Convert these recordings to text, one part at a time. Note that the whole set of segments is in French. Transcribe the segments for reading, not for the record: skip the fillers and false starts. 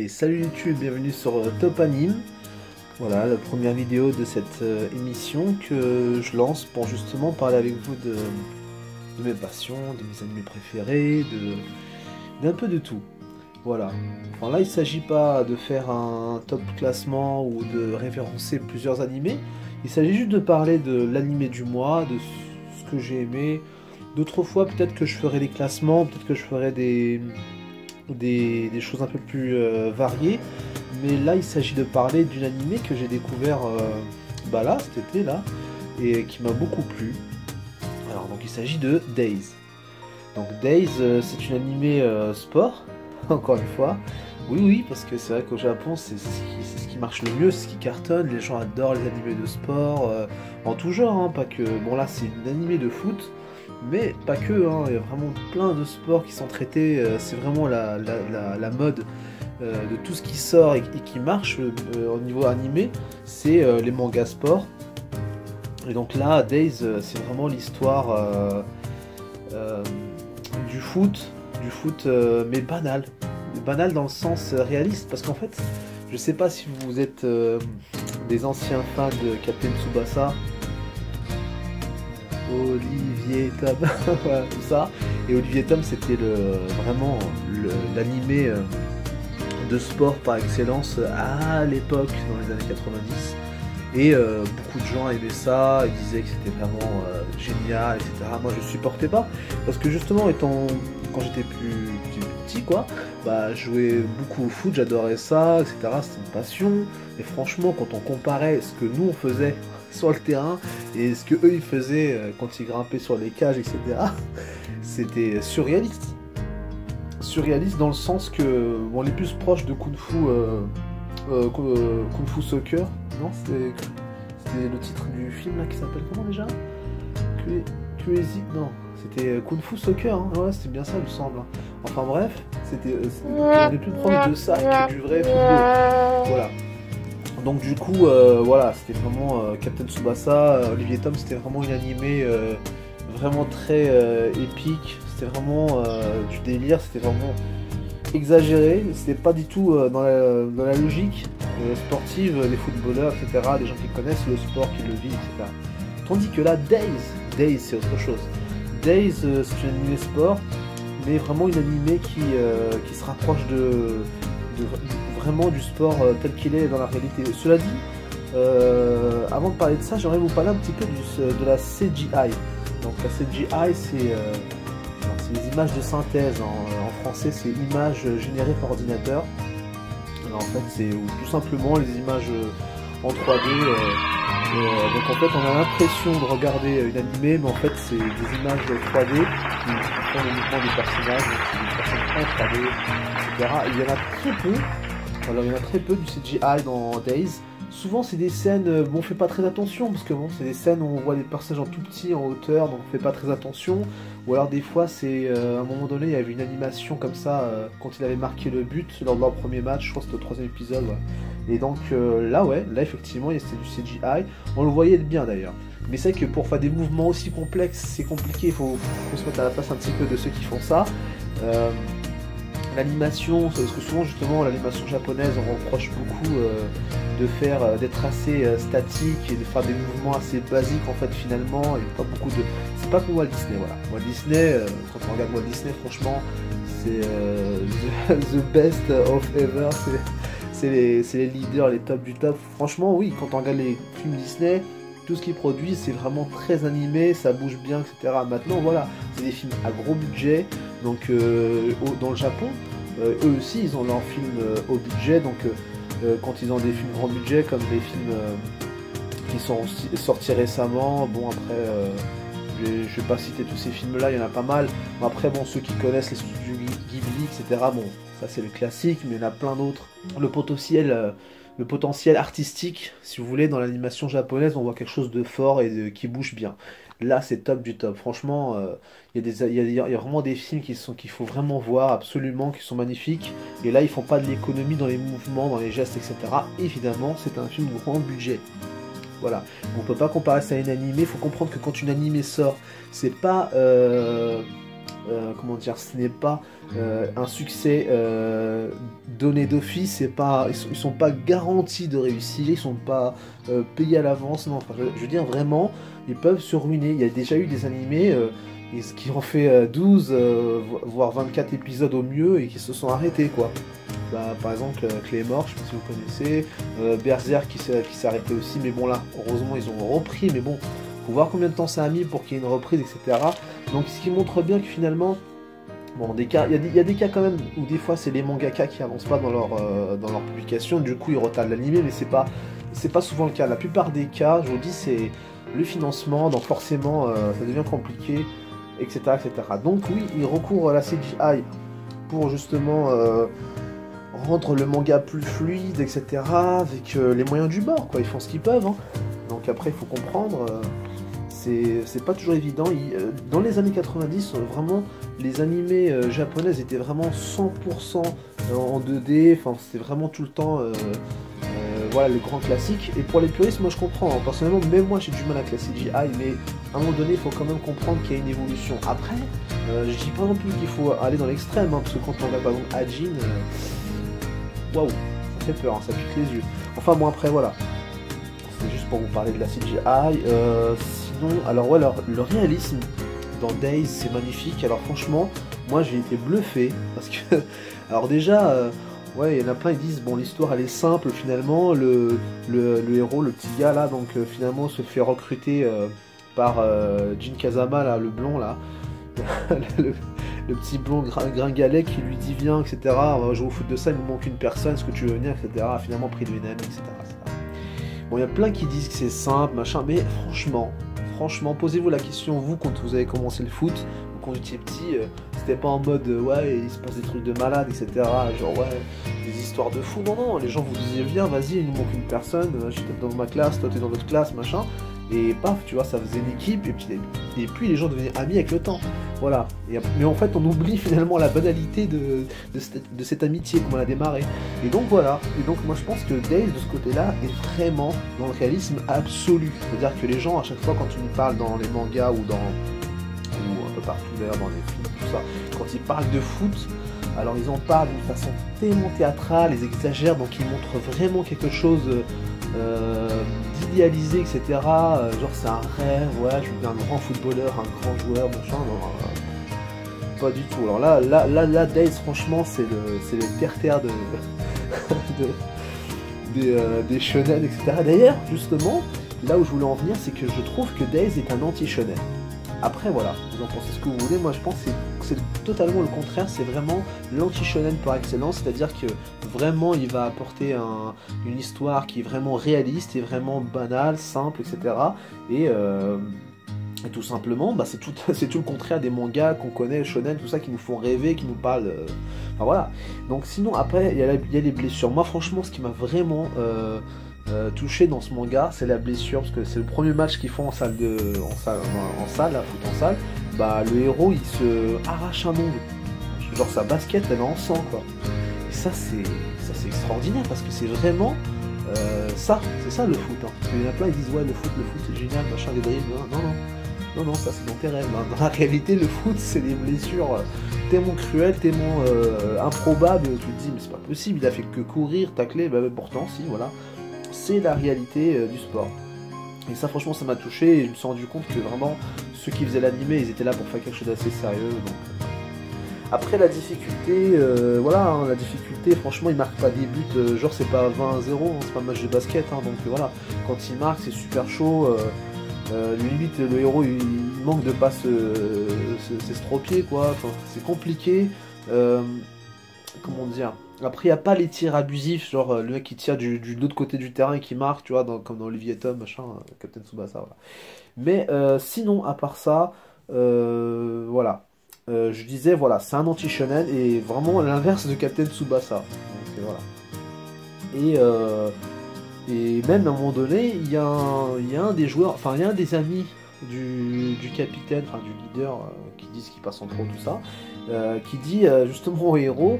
salut YouTube, bienvenue sur Top Anime. Voilà, la première vidéo de cette émission que je lance pour justement parler avec vous de mes passions, de mes animés préférés, d'un peu de tout. Voilà. Enfin là, il ne s'agit pas de faire un top classement ou de référencer plusieurs animés. Il s'agit juste de parler de l'animé du mois, de ce que j'ai aimé. D'autres fois, peut-être que je ferai des classements, peut-être que je ferai des choses un peu plus variées. Mais là, il s'agit de parler d'une animé que j'ai découvert là, cet été, là, et qui m'a beaucoup plu. Alors, donc, il s'agit de Days. Donc, Days, c'est une animé sport, encore une fois. Oui, parce que c'est vrai qu'au Japon, c'est ce qui marche le mieux, c'est ce qui cartonne. Les gens adorent les animés de sport, en tout genre, hein, pas que... Bon, là, c'est une animé de foot, mais pas que, hein, il y a vraiment plein de sports qui sont traités, c'est vraiment la mode de tout ce qui sort et qui marche au niveau animé, c'est les mangas sport. Et donc là, Days, c'est vraiment l'histoire du foot, mais banal. Banal dans le sens réaliste, parce qu'en fait, je sais pas si vous êtes des anciens fans de Captain Tsubasa, Olivier Tom, voilà, tout ça. Et Olivier Tom, c'était vraiment l'animé de sport par excellence à l'époque, dans les années 90. Et beaucoup de gens aimaient ça, ils disaient que c'était vraiment génial, etc. Moi, je supportais pas, parce que justement, quand j'étais plus petit, quoi, bah, je jouais beaucoup au foot, j'adorais ça, etc. C'était une passion. Et franchement, quand on comparait ce que nous on faisait sur le terrain et ce que eux ils faisaient quand ils grimpaient sur les cages, etc., c'était surréaliste. Surréaliste dans le sens que on est plus proche de Kung Fu Soccer, non, c'était le titre du film là qui s'appelle comment déjà? Crazy, non, c'était Kung Fu Soccer, hein. Ouais, c'était bien ça il me semble. Enfin bref, on est plus proche de ça que du vrai football. Voilà. Donc du coup, voilà, c'était vraiment Captain Tsubasa, Olivier Tom, c'était vraiment une animé vraiment très épique, c'était vraiment du délire, c'était vraiment exagéré, c'était pas du tout dans la logique sportive des footballeurs, etc., des gens qui connaissent le sport, qui le vivent, etc. Tandis que là, Days c'est autre chose. Days, c'est une animé sport, mais vraiment une animé qui se rapproche vraiment du sport tel qu'il est dans la réalité. Cela dit, avant de parler de ça, j'aimerais vous parler un petit peu de la CGI. Donc la CGI, c'est les images de synthèse. En français, c'est images générées par ordinateur. Alors, en fait, c'est tout simplement les images en 3D. Donc en fait, on a l'impression de regarder une animée, mais en fait, c'est des images 3D qui font le mouvement des personnages, donc des personnages en 3D, etc. Et il y en a très peu. Alors il y en a très peu du CGI dans Days. Souvent c'est des scènes, bon on fait pas très attention, parce que bon c'est des scènes où on voit les personnages en tout petit, en hauteur, donc on fait pas très attention. Ou alors des fois c'est, à un moment donné il y avait une animation comme ça, quand il avait marqué le but lors de leur premier match, je crois que c'était au 3e épisode. Ouais. Et donc là effectivement c'était du CGI, on le voyait bien d'ailleurs. Mais c'est vrai que pour faire des mouvements aussi complexes, c'est compliqué, il faut se mettre à la place un petit peu de ceux qui font ça. L'animation, parce que souvent justement l'animation japonaise on reproche beaucoup d'être assez statique et de faire des mouvements assez basiques en fait finalement, et pas beaucoup de... C'est pas comme Walt Disney, voilà. Walt Disney, quand on regarde Walt Disney franchement c'est the best of ever, c'est les leaders, les tops du top. Franchement oui, quand on regarde les films Disney, tout ce qu'ils produisent c'est vraiment très animé, ça bouge bien, etc. Maintenant voilà, c'est des films à gros budget, donc dans le Japon, eux aussi ils ont leurs films au budget, donc quand ils ont des films grand budget comme des films qui sont sortis récemment, bon après je vais pas citer tous ces films là, il y en a pas mal, mais après bon ceux qui connaissent les studios Ghibli, etc., bon ça c'est le classique, mais il y en a plein d'autres. Le potentiel artistique, si vous voulez, dans l'animation japonaise, on voit quelque chose de fort et qui bouge bien. Là, c'est top du top. Franchement, il y a vraiment des films qu'il faut vraiment voir, absolument, qui sont magnifiques. Et là, ils font pas de l'économie dans les mouvements, dans les gestes, etc. Évidemment, c'est un film de grand budget. Voilà. On peut pas comparer ça à une animée. Il faut comprendre que quand une animée sort, c'est pas comment dire, ce n'est pas un succès donné d'office, c'est pas, ils sont pas garantis de réussir, ils sont pas payés à l'avance, non, enfin, je veux dire vraiment, ils peuvent se ruiner. Il y a déjà eu des animés qui ont fait 12, voire 24 épisodes au mieux et qui se sont arrêtés, quoi. Bah, par exemple, Claymore, je sais pas si vous connaissez, Berserk qui s'est arrêté aussi, mais bon là, heureusement ils ont repris, mais bon, faut voir combien de temps ça a mis pour qu'il y ait une reprise, etc. Donc ce qui montre bien que finalement, bon, il y a des cas quand même où des fois c'est les mangaka qui avancent pas dans leur publication, du coup ils retardent l'animé, mais c'est pas souvent le cas. La plupart des cas, je vous dis, c'est le financement, donc forcément ça devient compliqué, etc., etc. Donc oui, ils recourent à la CGI pour justement rendre le manga plus fluide, etc., avec les moyens du bord, quoi. Ils font ce qu'ils peuvent, hein. Donc après, il faut comprendre, c'est pas toujours évident. Dans les années 90, vraiment, les animés japonais étaient vraiment 100% en 2D, enfin, c'était vraiment tout le temps, voilà, le grand classique. Et pour les puristes, moi je comprends, hein. Personnellement, même moi j'ai du mal avec la CGI, mais à un moment donné, il faut quand même comprendre qu'il y a une évolution. Après, je dis pas non plus qu'il faut aller dans l'extrême, hein, parce que quand on regarde par exemple Hajin, waouh, ça fait peur, hein, ça pique les yeux. Enfin bon, après voilà, c'est juste pour vous parler de la CGI. Sinon, alors ouais, le réalisme dans Days, c'est magnifique. Alors franchement, moi j'ai été bluffé, parce que, alors déjà, ouais, il y en a plein, ils disent, bon, l'histoire elle est simple finalement, le héros, le petit gars là, donc finalement se fait recruter par Jin Kazama, là, le blond là, le petit blond gringalet qui lui dit viens, etc. Je vais au foot de ça, il me manque une personne, est-ce que tu veux venir, etc. Finalement pris de Vietnam, etc., etc. Bon, il y a plein qui disent que c'est simple, machin, mais franchement, posez-vous la question, vous, quand vous avez commencé le foot, ou quand vous étiez petit, c'était pas en mode ouais, il se passe des trucs de malade, etc. Genre ouais, des histoires de fou. Non, les gens vous disaient viens, vas-y, il nous manque une personne, j'étais dans ma classe, toi t'es dans notre classe, machin. Et paf, tu vois, ça faisait une équipe, et puis les gens devenaient amis avec le temps. Voilà. Mais en fait, on oublie finalement la banalité de cette amitié, comment elle a démarré. Et donc voilà. Et donc moi je pense que Days, de ce côté-là, est vraiment dans le réalisme absolu. C'est-à-dire que les gens, à chaque fois, quand tu nous parles dans les mangas ou un peu partout d'ailleurs, dans les films, tout ça, quand ils parlent de foot, alors ils en parlent d'une façon tellement théâtrale, ils exagèrent, donc ils montrent vraiment quelque chose d'idéalisé, etc. Genre c'est un rêve, ouais, je veux bien un grand footballeur, un grand joueur, machin. Non, pas du tout. Alors là, Days, franchement, c'est le terre-terre des shonen, etc. D'ailleurs, justement, là où je voulais en venir, c'est que je trouve que Days est un anti-shonen. Après, voilà, vous en pensez ce que vous voulez. Moi, je pense que c'est totalement le contraire. C'est vraiment l'anti-shonen par excellence. C'est-à-dire que vraiment, il va apporter une histoire qui est vraiment réaliste et vraiment banale, simple, etc. Et tout simplement, bah, c'est tout le contraire des mangas qu'on connaît, shonen, tout ça, qui nous font rêver, qui nous parlent. Enfin voilà. Donc, sinon, après, il y a les blessures. Moi, franchement, ce qui m'a vraiment touché dans ce manga, c'est la blessure, parce que c'est le premier match qu'ils font en salle, la foot en salle. Bah, le héros, il se arrache un ongle. Genre sa basket, elle est en sang, quoi. Et ça, c'est extraordinaire, parce que c'est vraiment c'est ça le foot. Hein. Parce qu'il y en a plein, ils disent ouais, le foot c'est génial, machin, les dribbles. Non, ça c'est dans tes rêves. Hein. Dans la réalité, le foot, c'est des blessures tellement cruelles, tellement improbables. Tu te dis, mais c'est pas possible, il a fait que courir, tacler. Bah, pourtant, si, voilà. C'est la réalité du sport. Et ça, franchement, ça m'a touché. Et je me suis rendu compte que vraiment, ceux qui faisaient l'animé, ils étaient là pour faire quelque chose d'assez sérieux. Donc. Après, la difficulté, voilà, hein, la difficulté, franchement, il marque pas des buts. Genre, c'est pas 20-0, hein, c'est pas un match de basket. Hein, donc voilà, quand il marque, c'est super chaud. Limite, le héros, il manque de pas s'estropier, quoi. Enfin, c'est compliqué. Comment dire? Après, il n'y a pas les tirs abusifs, genre le mec qui tire de l'autre côté du terrain et qui marque, tu vois, comme dans Olivier Tom, machin, Captain Tsubasa, voilà. Mais sinon, à part ça, voilà. Je disais, voilà, c'est un anti-shonen et vraiment l'inverse de Captain Tsubasa. Donc, voilà. Et même à un moment donné, il y a un des joueurs, enfin, il y a un des amis du capitaine, enfin, du leader, qui disent qu'il passe en pro, tout ça. Qui dit justement au héros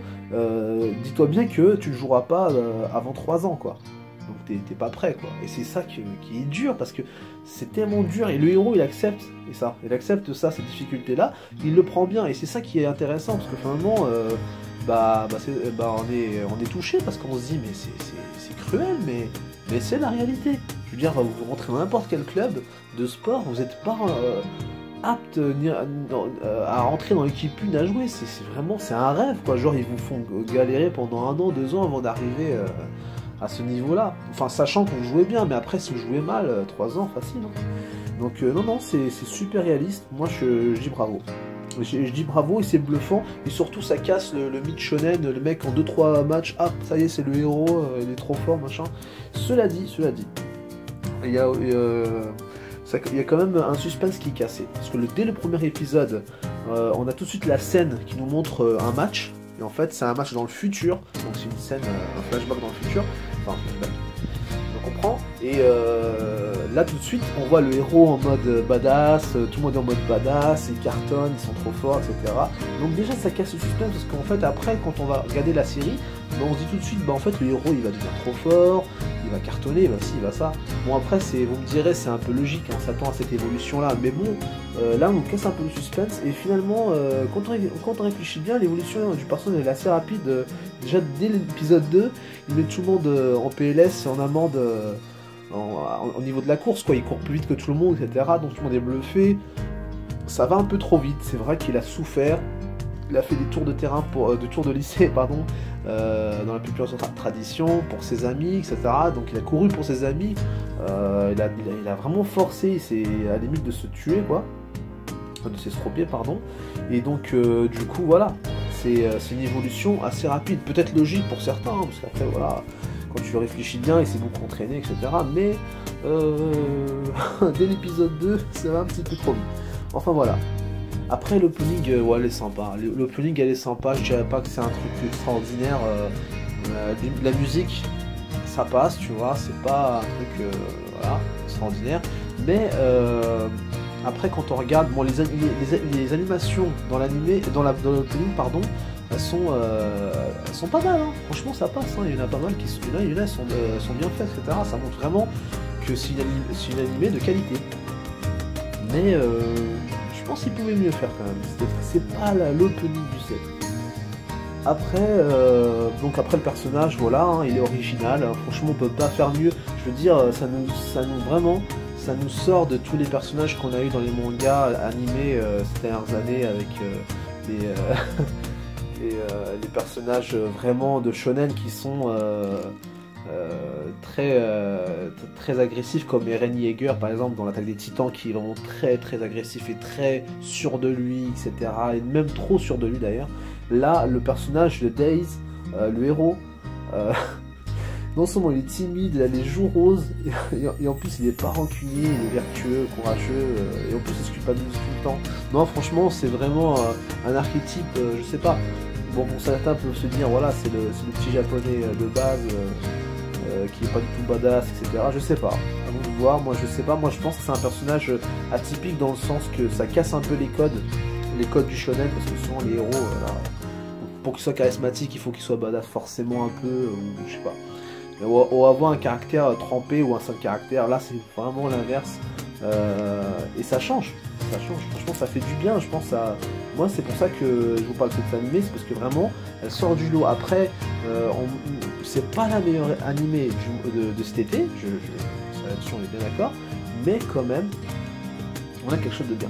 dis-toi bien que tu ne joueras pas avant 3 ans, quoi. donc t'es pas prêt, quoi. Et c'est ça qui est dur, parce que c'est tellement dur, et le héros il accepte ça, cette difficulté-là, il le prend bien, et c'est ça qui est intéressant, parce que finalement, on est touché, parce qu'on se dit, mais c'est cruel, mais c'est la réalité. Je veux dire, vous rentrez dans n'importe quel club de sport, vous n'êtes pas apte à rentrer dans l'équipe 1 à jouer, c'est un rêve, quoi. Genre, ils vous font galérer pendant 1 an, 2 ans avant d'arriver à ce niveau-là. Enfin, sachant que vous jouez bien, mais après, si vous jouez mal, 3 ans, facile. Hein. Donc, non, c'est super réaliste. Moi, je dis bravo. Je dis bravo, et c'est bluffant, et surtout ça casse le mythe shonen, le mec en 2-3 matchs, ah ça y est c'est le héros, il est trop fort, machin. Cela dit, il y a quand même un suspense qui est cassé, parce que dès le premier épisode, on a tout de suite la scène qui nous montre un match, et en fait c'est un match dans le futur, donc c'est une scène, un flashback dans le futur, enfin un flashback. On comprend, et là tout de suite on voit le héros en mode badass, tout le monde est en mode badass, ils cartonnent, ils sont trop forts, etc. Donc déjà ça casse le suspense, parce qu'en fait après quand on va regarder la série, on se dit tout de suite, en fait le héros il va devenir trop fort, il va cartonner, il va ci, il va ça. Bon après vous me direz c'est un peu logique, on s'attend à cette évolution là, mais bon, là on casse un peu le suspense, et finalement quand on réfléchit bien, l'évolution du personnage est assez rapide. Déjà dès l'épisode 2, il met tout le monde en PLS, en amende au niveau de la course, quoi. Il court plus vite que tout le monde, etc. Donc tout le monde est bluffé. Ça va un peu trop vite, c'est vrai qu'il a souffert. Il a fait des tours de terrain, de tours de lycée, pardon, dans la plus pure tradition, pour ses amis, etc. Donc il a couru pour ses amis, il a vraiment forcé, c'est à la limite de se tuer, quoi. De s'estropier, pardon. Et donc, du coup, voilà, c'est une évolution assez rapide, peut-être logique pour certains, hein, parce qu'après, voilà, quand tu réfléchis bien, il s'est beaucoup entraîné, etc. Mais, dès l'épisode 2, ça va un petit peu trop vite. Enfin, voilà. Après, l'opening, ouais, elle est sympa. L'opening, elle est sympa, je dirais pas que c'est un truc extraordinaire. La musique, ça passe, tu vois, c'est pas un truc, voilà, extraordinaire. Mais, après, quand on regarde, bon, les animations dans l'animé, dans l'opening, pardon, elles sont pas mal, hein. Franchement, ça passe, hein. Il y en a pas mal qui sont bien faites, etc. Ça montre vraiment que c'est une animé de qualité. Mais je pense qu'il pouvait mieux faire quand même. C'est pas l'opening du set. Après, après le personnage, voilà, hein, il est original. Hein. Franchement, on peut pas faire mieux. Je veux dire, ça nous sort de tous les personnages qu'on a eu dans les mangas animés ces dernières années avec les personnages vraiment de shonen qui sont très agressifs, comme Eren Yeager par exemple dans l'Attaque des Titans, qui est vraiment très très agressif et très sûr de lui, etc. Et même trop sûr de lui d'ailleurs. Là, le personnage de Days, le héros, non seulement il est timide, il a les joues roses, et en plus il est pas rancunier, il est vertueux, courageux, et en plus il se culpabilise tout le temps. Non, franchement, c'est vraiment un archétype, je sais pas. Bon, pour certains peuvent se dire, voilà, c'est le petit japonais de base, qui est pas du tout badass, etc. Je sais pas, à vous de voir, moi je sais pas, moi je pense que c'est un personnage atypique dans le sens que ça casse un peu les codes du shonen, parce que souvent les héros, pour qu'ils soient charismatiques, il faut qu'ils soient badass forcément un peu, ou je sais pas. Ou avoir un caractère trempé ou un seul caractère, là c'est vraiment l'inverse, et ça change, franchement ça fait du bien, je pense à... Moi c'est pour ça que je vous parle de cette animée, c'est parce que vraiment elle sort du lot. Après, c'est pas la meilleure animée de cet été, là-dessus on est bien d'accord, mais quand même, on a quelque chose de bien.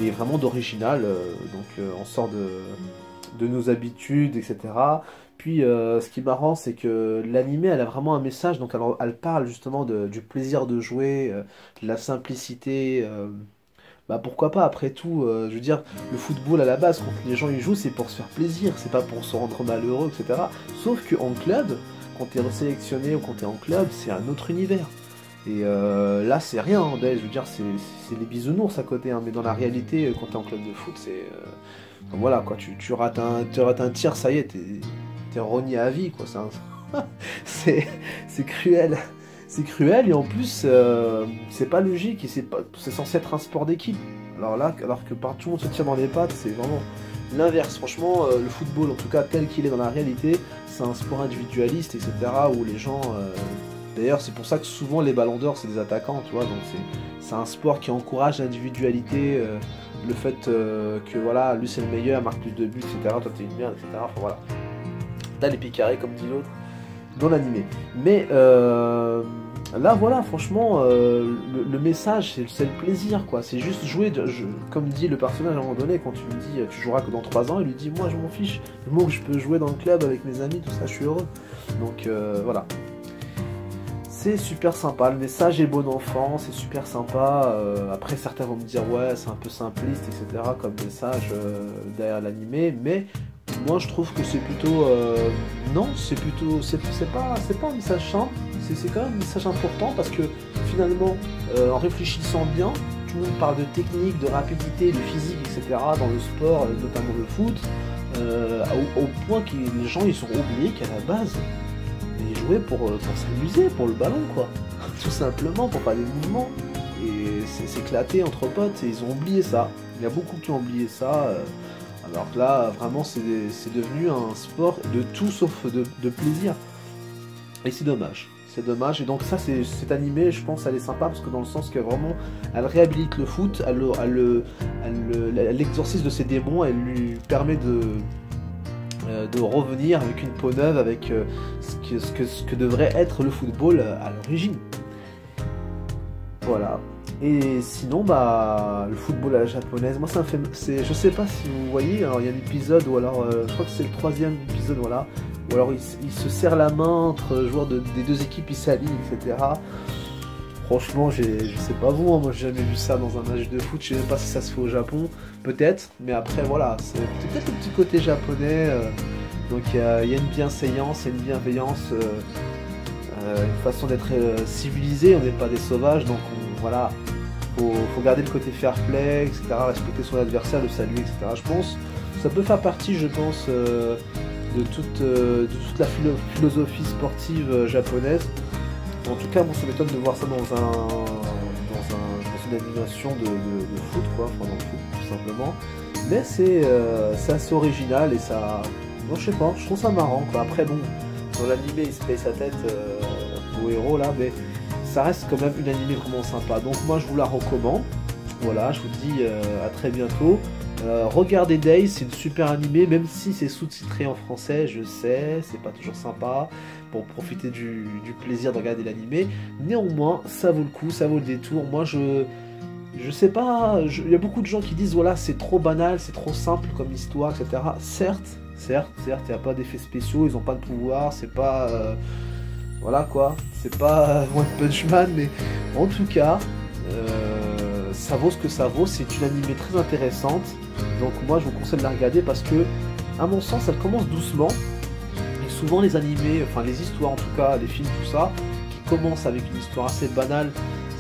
Et vraiment d'original, donc on sort de nos habitudes, etc. Puis ce qui est marrant, c'est que l'animé, elle a vraiment un message, donc elle parle justement du plaisir de jouer, de la simplicité, pourquoi pas, après tout, je veux dire, le football à la base, quand les gens y jouent, c'est pour se faire plaisir, c'est pas pour se rendre malheureux, etc. Sauf qu'en club, quand t'es sélectionné ou quand t'es en club, c'est un autre univers. Et là, c'est rien, hein, je veux dire, c'est les bisounours à côté, hein, mais dans la réalité, quand t'es en club de foot, c'est... voilà, quoi, tu rates un tir, ça y est, t'es rogné à vie, quoi, c'est cruel. C'est cruel, et en plus, c'est pas logique, et c'est censé être un sport d'équipe. Alors que par tout le monde se tire dans les pattes, c'est vraiment l'inverse. Franchement, le football, en tout cas tel qu'il est dans la réalité, c'est un sport individualiste, etc., où les gens D'ailleurs, c'est pour ça que souvent les ballons d'or, c'est des attaquants, tu vois. Donc c'est un sport qui encourage l'individualité, le fait que voilà, lui c'est le meilleur, marque plus de buts, etc. Toi t'es une merde, etc. Enfin voilà. T'as les picarés, comme dit l'autre, dans l'animé. Mais là, voilà, franchement, le message, c'est le plaisir, quoi. C'est juste jouer, comme dit le personnage à un moment donné, quand tu lui dis tu joueras que dans 3 ans, il lui dit moi je m'en fiche, le moment que je peux jouer dans le club avec mes amis, tout ça, je suis heureux. Donc voilà. C'est super sympa, le message est bon enfant, c'est super sympa. Après, certains vont me dire ouais, c'est un peu simpliste, etc. comme message derrière l'animé, mais moi je trouve que c'est plutôt non, c'est pas un message simple, c'est quand même un message important parce que finalement en réfléchissant bien, tout le monde parle de technique, de rapidité, de physique, etc. dans le sport, notamment le foot, au point que les gens ils ont oublié qu'à la base ils jouaient pour s'amuser, pour le ballon quoi, tout simplement pour faire des mouvements et s'éclater entre potes et ils ont oublié ça. Il y a beaucoup qui ont oublié ça. Alors que là, vraiment, c'est devenu un sport de tout sauf de plaisir. Et c'est dommage. C'est dommage. Et donc ça, cet animé, je pense, elle est sympa parce que dans le sens que vraiment, elle réhabilite le foot, elle l'exorcise de ses démons, elle lui permet de revenir avec une peau neuve, avec ce que devrait être le football à l'origine. Voilà. Et sinon, bah, le football à la japonaise, moi ça me fait... je sais pas si vous voyez, alors il y a un épisode, ou alors, je crois que c'est le 3e épisode, voilà, ou alors il se serre la main entre joueurs des deux équipes, ils s'allient, etc. Franchement, je sais pas vous, hein, moi j'ai jamais vu ça dans un match de foot, je sais même pas si ça se fait au Japon, peut-être, mais après voilà, c'est peut-être le petit côté japonais, donc il y a une bienséance, il y a une bienveillance, une façon d'être civilisé, on n'est pas des sauvages, donc voilà, faut garder le côté fair play, etc., respecter son adversaire, le saluer, etc. Je pense ça peut faire partie, je pense, de toute la philosophie sportive japonaise. En tout cas, moi ça m'étonne de voir ça dans une animation de foot, quoi, enfin dans le foot tout simplement. Mais c'est assez original et ça... Bon, je sais pas, je trouve ça marrant, quoi. Après bon, dans l'animé il se paye sa tête au héros là, mais ça reste quand même une animé vraiment sympa. Donc moi je vous la recommande. Voilà, je vous dis à très bientôt. Regardez Days, c'est une super animé, même si c'est sous-titré en français, je sais, c'est pas toujours sympa pour profiter du plaisir de regarder l'animé. Néanmoins, ça vaut le coup, ça vaut le détour. Moi je sais pas, il y a beaucoup de gens qui disent voilà, c'est trop banal, c'est trop simple comme histoire, etc. Certes, il n'y a pas d'effets spéciaux, ils n'ont pas de pouvoir, c'est pas... voilà quoi, c'est pas One Punch Man, mais en tout cas, ça vaut ce que ça vaut, c'est une animée très intéressante, donc moi je vous conseille de la regarder parce que, à mon sens, elle commence doucement, et souvent les animés, enfin les histoires en tout cas, les films, tout ça, qui commencent avec une histoire assez banale,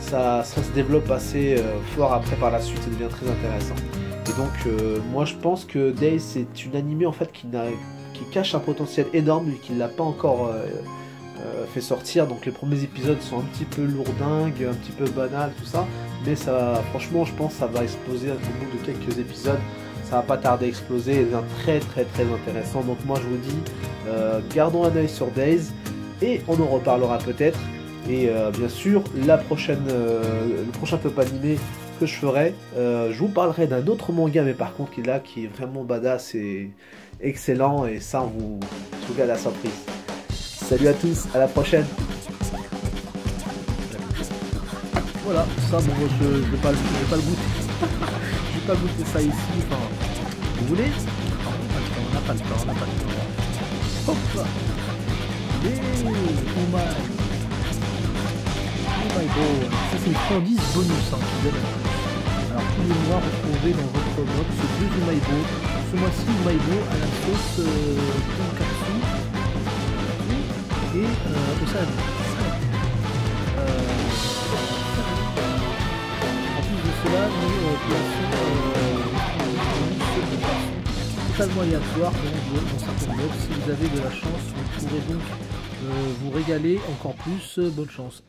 ça se développe assez fort après par la suite, ça devient très intéressant. Et donc moi je pense que Days c'est une animée en fait qui cache un potentiel énorme et qui ne l'a pas encore fait sortir, donc les premiers épisodes sont un petit peu lourdingues, un petit peu banals, tout ça, mais ça, franchement je pense que ça va exploser au bout de quelques épisodes, ça va pas tarder à exploser et devient très très très intéressant. Donc moi je vous dis, gardons un œil sur Days et on en reparlera peut-être, et bien sûr le prochain top animé que je ferai, je vous parlerai d'un autre manga, mais par contre qui est vraiment badass et excellent, et ça je vous garde la surprise. Salut à tous, à la prochaine. Voilà, ça bon, je vais pas le goûter. Je vais pas goûter ça ici, enfin, vous voulez? Non, on n'a pas le temps, Hop là. Oh my god, ça c'est une friandise bonus hein, qui donne. Alors tous les mois retrouvez dans votre box 2 Umaibo. Ce mois-ci Umaibo à la sauce tonkatsu et au salade. En plus de cela, nous plaçons de façon totalement aléatoire dans certaines box. Si vous avez de la chance, vous pourrez donc vous régaler encore plus. Bonne chance.